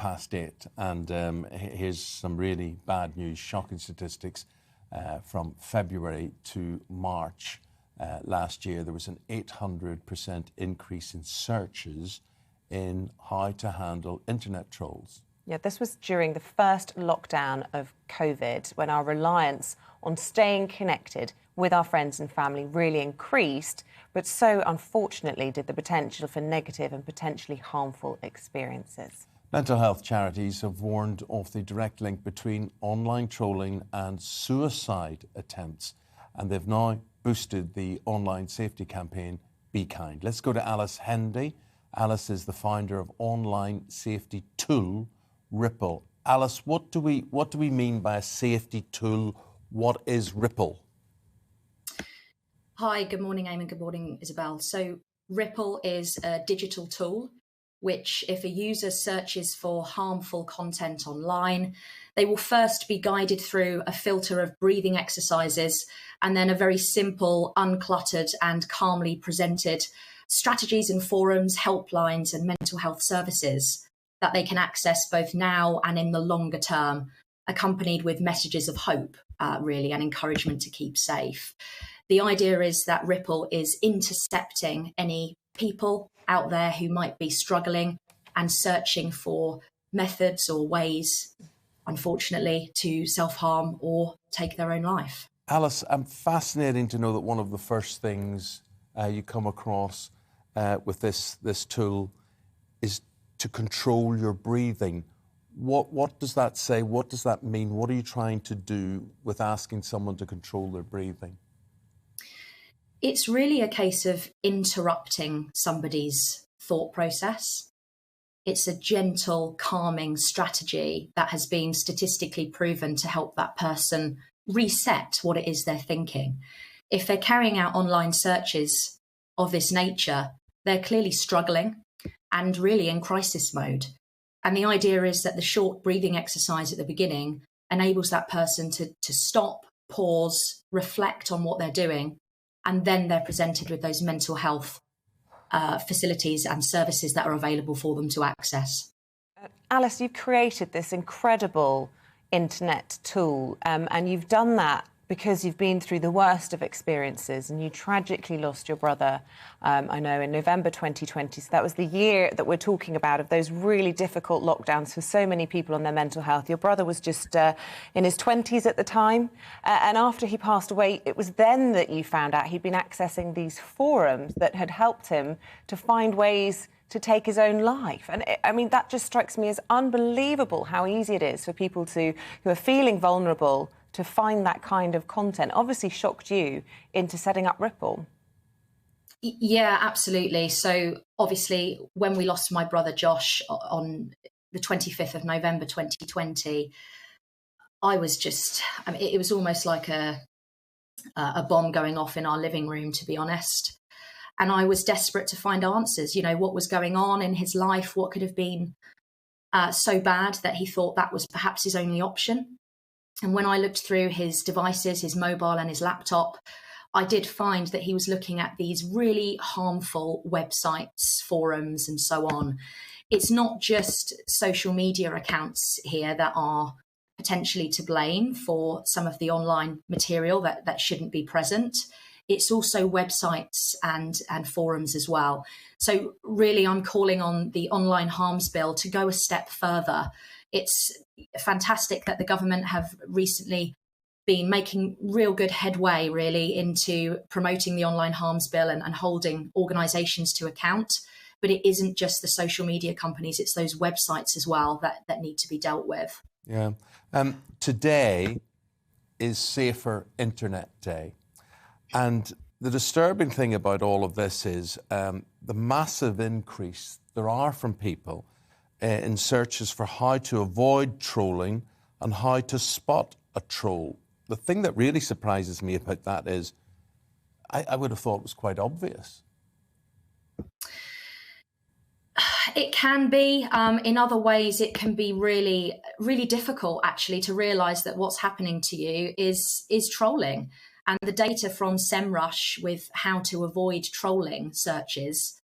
8:30, and here's some really bad news, shocking statistics from February to March last year. There was an 800% increase in searches in how to handle internet trolls. Yeah, this was during the first lockdown of COVID, when our reliance on staying connected with our friends and family really increased, but so unfortunately did the potential for negative and potentially harmful experiences. Mental health charities have warned of the direct link between online trolling and suicide attempts, and they've now boosted the online safety campaign, Be Kind. Let's go to Alice Hendy. Alice is the founder of online safety tool, Ripple. Alice, what do we mean by a safety tool? What is Ripple? Hi, good morning, Eamon. Good morning, Isabel. So Ripple is a digital tool which, if a user searches for harmful content online, they will first be guided through a filter of breathing exercises and then a very simple, uncluttered and calmly presented strategies and forums, helplines and mental health services that they can access both now and in the longer term, accompanied with messages of hope, really, and encouragement to keep safe. The idea is that Ripple is intercepting any people out there who might be struggling and searching for methods or ways, unfortunately, to self-harm or take their own life. Alice, I'm fascinating to know that one of the first things you come across with this tool is to control your breathing. What does that say? What does that mean? What are you trying to do with asking someone to control their breathing? It's really a case of interrupting somebody's thought process. It's a gentle, calming strategy that has been statistically proven to help that person reset what it is they're thinking. If they're carrying out online searches of this nature, they're clearly struggling and really in crisis mode. And the idea is that the short breathing exercise at the beginning enables that person to stop, pause, reflect on what they're doing, and then they're presented with those mental health facilities and services that are available for them to access. Alice, you've created this incredible internet tool, and you've done that because you've been through the worst of experiences and you tragically lost your brother, I know, in November 2020. So that was the year that we're talking about, of those really difficult lockdowns for so many people on their mental health. Your brother was just in his 20s at the time. And after he passed away, it was then that you found out he'd been accessing these forums that had helped him to find ways to take his own life. And I mean, that just strikes me as unbelievable how easy it is for people who are feeling vulnerable to find that kind of content. Obviously shocked you into setting up Ripple. Yeah, absolutely. So obviously when we lost my brother Josh on the 25th of November 2020, I was just, I mean, it was almost like a bomb going off in our living room, to be honest. And I was desperate to find answers, you know, what was going on in his life, what could have been so bad that he thought that was perhaps his only option. And when I looked through his devices, his mobile and his laptop, I did find that he was looking at these really harmful websites, forums, and so on. It's not just social media accounts here that are potentially to blame for some of the online material that shouldn't be present. It's also websites and forums as well. So really, I'm calling on the Online Harms Bill to go a step further. It's fantastic that the government have recently been making real good headway, really, into promoting the Online Harms Bill and holding organisations to account. But it isn't just the social media companies, it's those websites as well that need to be dealt with. Yeah. Today is Safer Internet Day. And the disturbing thing about all of this is the massive increase there are from people in searches for how to avoid trolling and how to spot a troll. The thing that really surprises me about that is I would have thought it was quite obvious. It can be. In other ways, it can be really, really difficult, actually, to realise that what's happening to you is trolling. And the data from Semrush with how to avoid trolling searches,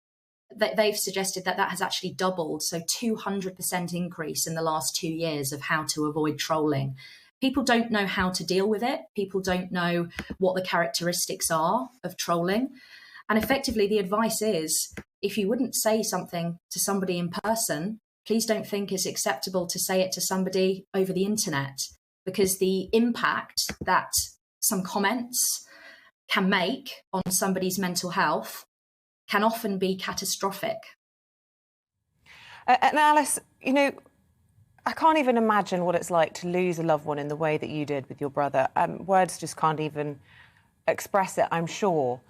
they've suggested that that has actually doubled, so 200% increase in the last 2 years of how to avoid trolling. People don't know how to deal with it. People don't know what the characteristics are of trolling. And effectively, the advice is, if you wouldn't say something to somebody in person, please don't think it's acceptable to say it to somebody over the internet, because the impact that some comments can make on somebody's mental health can often be catastrophic. And Alice, you know, I can't even imagine what it's like to lose a loved one in the way that you did with your brother. Words just can't even express it, I'm sure.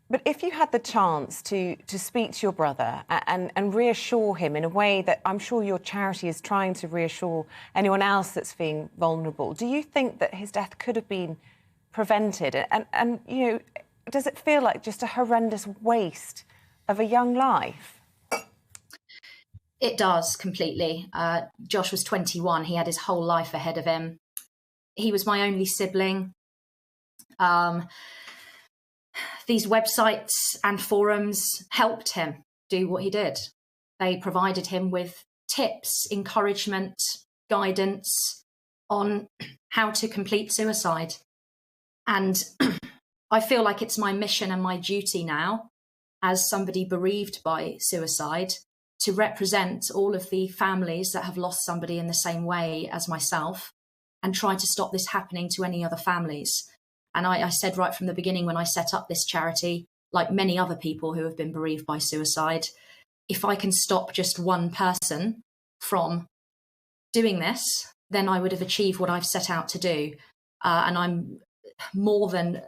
But if you had the chance to speak to your brother and reassure him in a way that I'm sure your charity is trying to reassure anyone else that's feeling vulnerable, do you think that his death could have been prevented? And you know, does it feel like just a horrendous waste of a young life? It does, completely. Josh was 21. He had his whole life ahead of him. He was my only sibling. These websites and forums helped him do what he did. They provided him with tips, encouragement, guidance on how to complete suicide. And I feel like it's my mission and my duty now, as somebody bereaved by suicide, to represent all of the families that have lost somebody in the same way as myself and try to stop this happening to any other families. And I said right from the beginning when I set up this charity, like many other people who have been bereaved by suicide, if I can stop just one person from doing this, then I would have achieved what I've set out to do. And I'm more than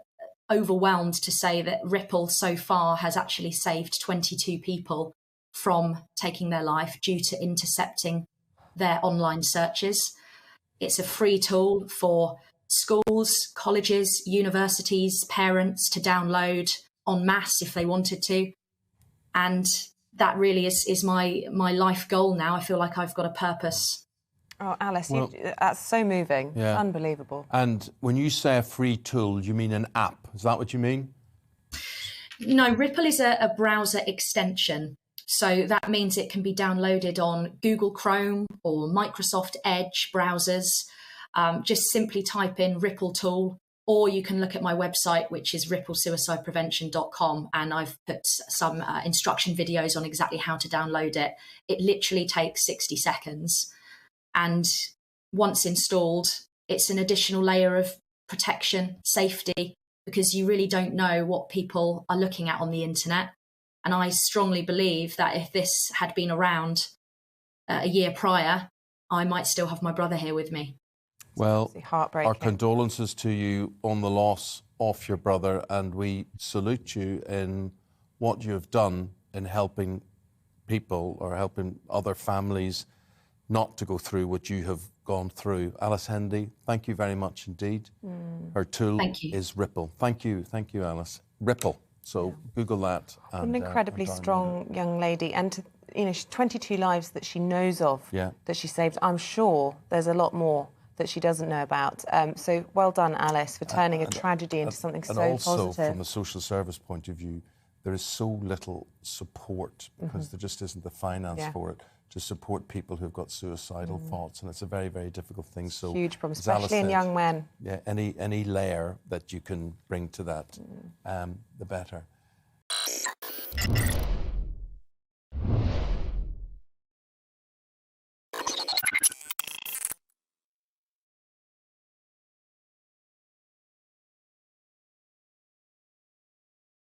overwhelmed to say that Ripple so far has actually saved 22 people from taking their life due to intercepting their online searches. It's a free tool for schools, colleges, universities, parents to download en masse if they wanted to. And that really is my life goal now. I feel like I've got a purpose. Oh, Alice, well, that's so moving. Yeah. Unbelievable. And when you say a free tool, you mean an app? Is that what you mean? No, Ripple is a browser extension. So that means it can be downloaded on Google Chrome or Microsoft Edge browsers. Just simply type in Ripple tool, or you can look at my website, which is ripplesuicideprevention.com, and I've put some instruction videos on exactly how to download it. It literally takes 60 seconds. And once installed, it's an additional layer of protection, safety, because you really don't know what people are looking at on the internet. And I strongly believe that if this had been around a year prior, I might still have my brother here with me. Well, our condolences to you on the loss of your brother, and we salute you in what you have done in helping people or helping other families not to go through what you have gone through. Alice Hendy, thank you very much indeed. Her tool is Ripple. Thank you, Alice. Ripple. So Google that. What an incredibly strong young lady, and to, you know, 22 lives that she knows of, that she saved. I'm sure there's a lot more that she doesn't know about. So well done, Alice, for turning a tragedy into something so positive. And also, from a social service point of view, there is so little support because there just isn't the finance for it to support people who've got suicidal thoughts, and it's a very, very difficult thing. So huge problem, especially in young men. Yeah, any layer that you can bring to that, the better.